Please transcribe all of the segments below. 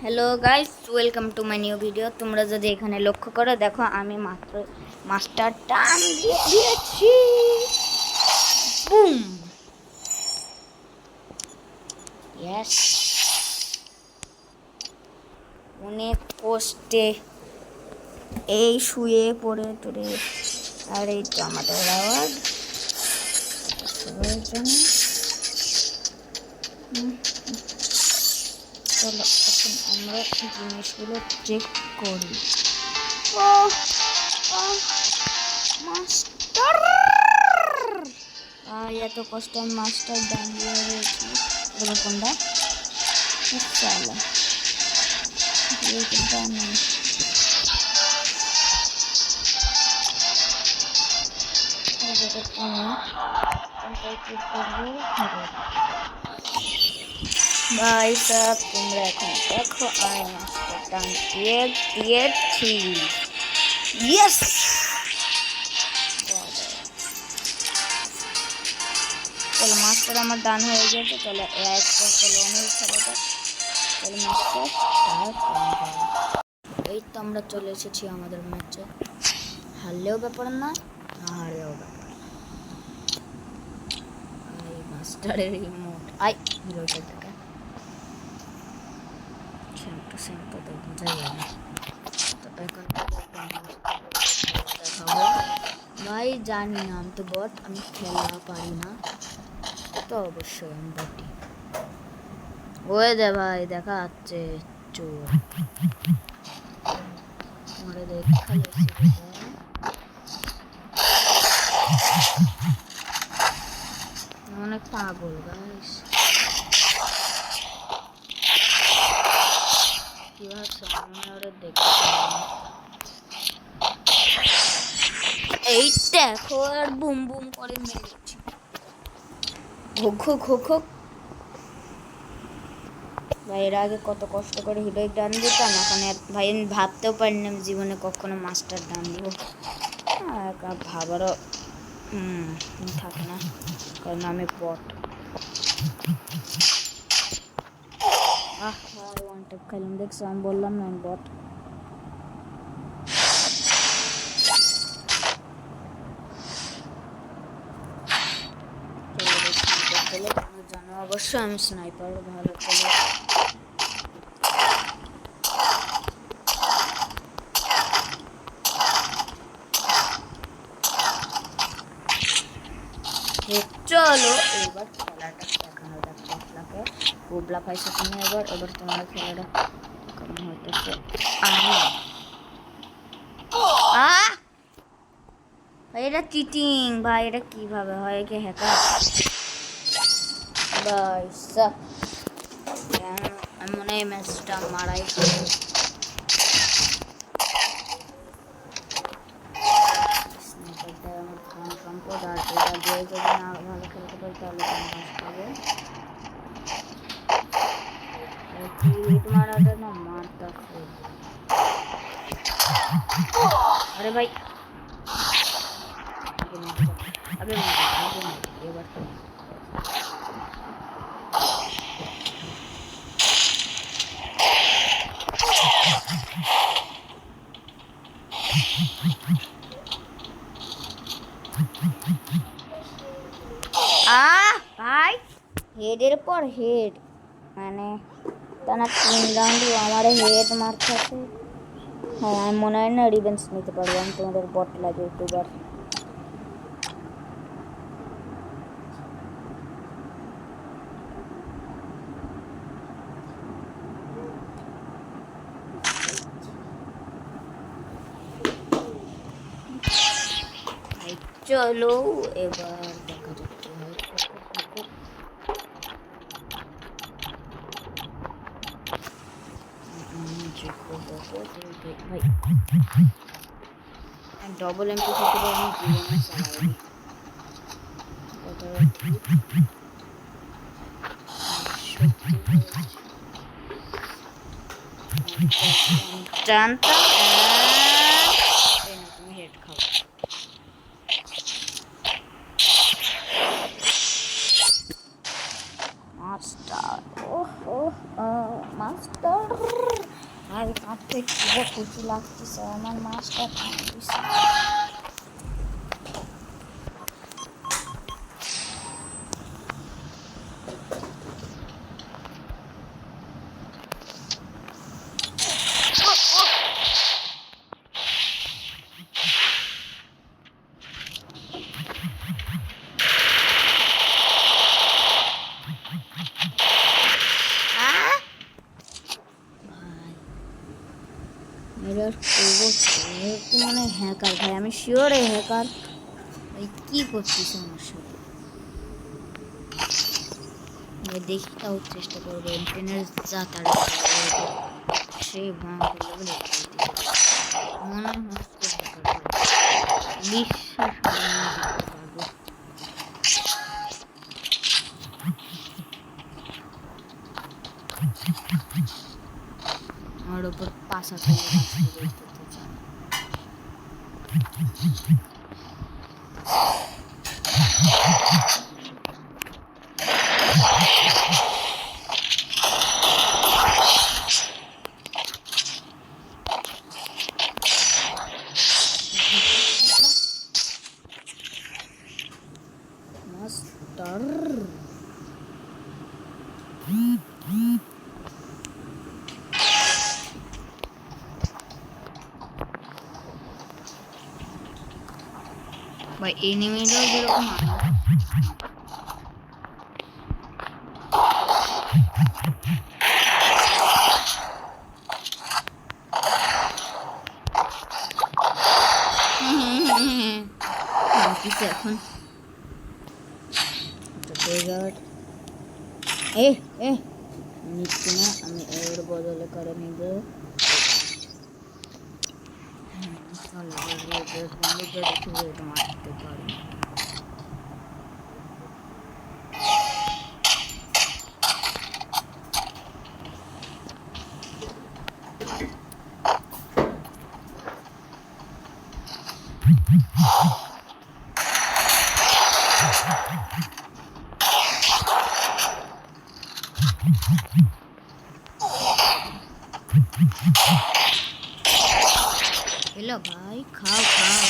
Hello guys, welcome to my new video. তোমরা যদি এখানে লক্ষ্য করো, দেখো আমি মাত্র মাস্টার টান দিয়ে দিয়েছি। Broom, yes. অনেক কষ্টে এই শুয়ে পড়ে টরে, আর এই তো আমাদের রাওয়ার্ড সবার জন্য। চলো এখন আমরা জিনিসগুলো চেক করি। ও মাস্টার, এত কষ্ট আমি মাস্টার দাঁড়িয়ে রয়েছি। এবার কোনটা চালা ভাই সাব, তোমরা এখন দেখো আমি মাস্টার ডান দিয়েছি। ইয়েস, চলো মাস্টার আমার ডান হয়ে গেছে। চলো চলো অনেক খেলাটা, চলো মাস্টার স্টার্ট। এই তো আমরা চলে এসেছি আমাদের ম্যাচে। হারলেও ব্যাপার না, না হারলেও ব্যাপার না। এই মাস্টারের রিমোট আই হিরোটা দেখা সেমটা তো বোঝা যায় না। তো এখন দেখাবো ভাই, জানি না আমি তো বট, আমি খেলা পারি না। তো অবশ্যই আমি বটি। ওই দে ভাই, দেখা যাচ্ছে চোর মরে দেখা অনেক পাগল গাইস। কি ভাবছো আমি ওরে দেখতে? এই দেখো, আর বুম বুম করে মেরেছি। ঘো ঘো ঘো। ভাই এর আগে কত কষ্ট করে হিরোইক ডান দিতাম, এখন ভাই আমি ভাবতেও পারিনি আমি জীবনে কখনো মাস্টার ডান দিব। ভাবারও থাকে না, কারণ আমি বট। ওয়ান ট্যাপ খেলাম, দেখছো আমি বললাম না আমি বট। জানো অবশ্য আমি স্নাইপার ভালো খেলি। চলো এবার খেলাটা দেখানো যাক। পটলাকে গোবলা পাইছো তুমি, এবার তোমার খেলাটা কেমন হইতেছে। ভাই এটা চিটিং ভাই, এটা কিভাবে হয়? কি হ্যাকার ভাই সাব? আমি মনে হয় ম্যাচটা মারাই খাবো। স্নাইপারটা আমার খান সম্পদ, আর এটা দিয়ে যদি না ভালো খেলতে পারি তাহলে বাস পাবো। মারাটা না মারটা ফুল। আরে ভাই আগে এবার তো ভাই হেডের পর হেড, মানে টানা 3 রাউন্ডই আমার হেড মারতেছে। হ্যাঁ আমি মনে হয় না রিভেঞ্জ নিতে পারবো, আমি তোমাদের বট লাগে ইউটিউবার। চলো এবার দেখা যাক কি হয়। ভাই ডবল এমপি থেকে আমি জীবনে চালাই জানতাম তুমি হেড খাও। মাস্টার, মাস্টার আর কাঁপতে খুব খুশি লাগতেছে আমার মাছটা কাঁপতেছে। মানে হ্যাকার ভাই, আমি শিওর এই হ্যাকার ভাই কি করতেছে আমার সাথে। দেখি তাও চেষ্টা করবো এমটেনের যা তার সে ভয়ঙ্কর লেভেলে মনে হচ্ছে হ্যাকার বিশ্বাস পারবো। আমার উপর পাশা ফেলে মাস্টার ভাই এনিমিটাও যেরকম এখন নিচ্ছি না, আমি এর বদলে করে নিব। মারতে পারি हेलो भाई, खाओ खाओ।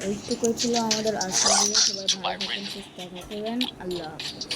এইটুকুই ছিল আমাদের আজকের ভিডিও। সবাই ভালো থাকবেন, সুস্থ থাকবেন, আল্লাহ হাফেজ।